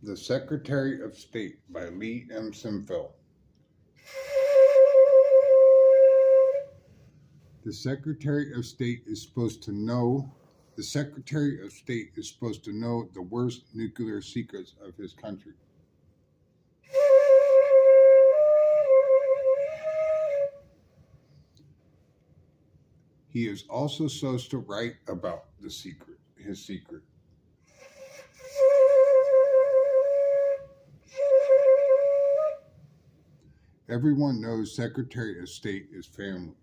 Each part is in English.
The Secretary of State by Lee M. Cimfel. The Secretary of State is supposed to know the Secretary of State is supposed to know the worst nuclear secrets of his country. He is also supposed to write about his secret. Everyone knows Secretary of State is family.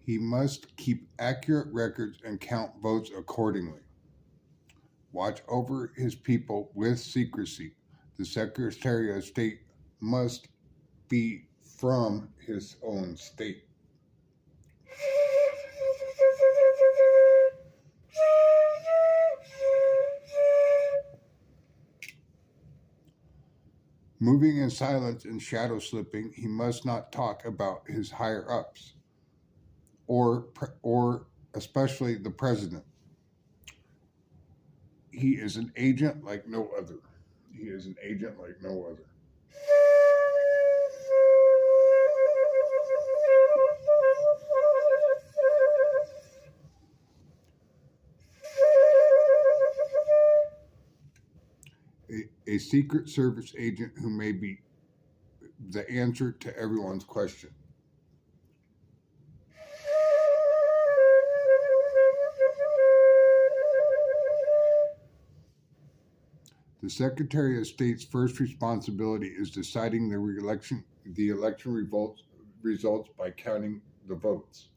He must keep accurate records and count votes accordingly. Watch over his people with secrecy. The Secretary of State must be from his own state. Moving in silence and shadow slipping, he must not talk about his higher ups, or especially the president. He is an agent like no other. He is an agent like no other. A Secret Service agent who may be the answer to everyone's question. The Secretary of State's first responsibility is deciding the election results by counting the votes.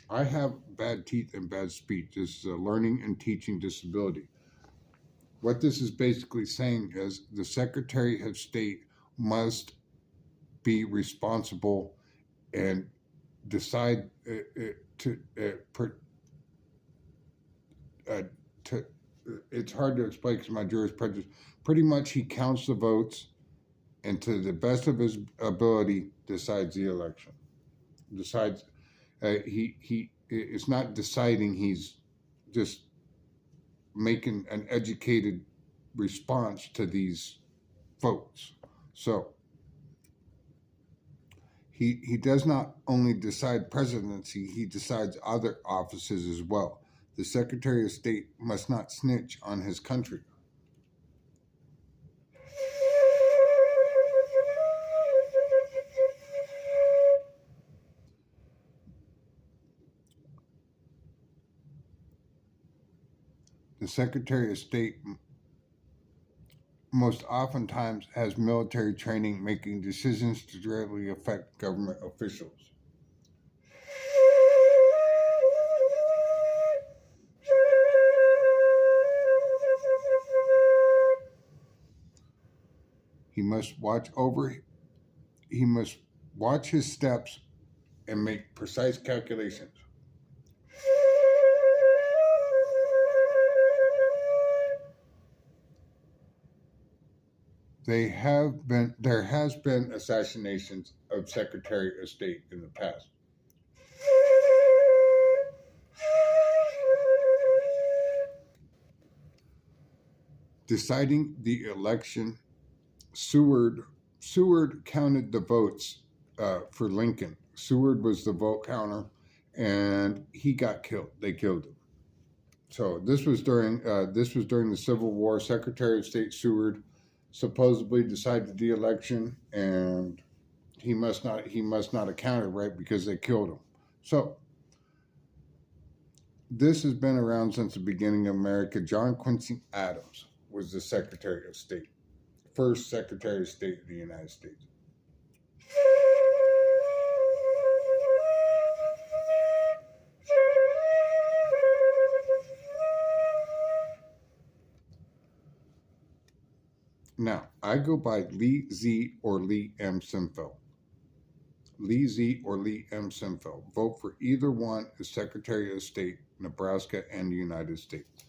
I have bad teeth and bad speech. This is a learning and teaching disability. What this is basically saying is the Secretary of State must be responsible and decide to it's hard to explain because my jurisprudence. Pretty much he counts the votes and to the best of his ability decides the election. Decides he it's not deciding, he's just making an educated response to these votes. So he does not only decide presidency, he decides other offices as well. The Secretary of State must not snitch on his country. The Secretary of State most oftentimes has military training, making decisions to directly affect government officials. He must watch his steps and make precise calculations. There has been assassinations of Secretary of State in the past. Deciding the election, Seward counted the votes for Lincoln. Seward was the vote counter, and he got killed. They killed him. So this was during the Civil War. Secretary of State Seward supposedly decided the election, and he must not have counted right because they killed him. So this has been around since the beginning of America. John Quincy Adams was the Secretary of State, first Secretary of State of the United States. Now, I go by Lee Z or Lee M. Cimfel. Lee Z or Lee M. Cimfel. Vote for either one as Secretary of State, Nebraska and the United States.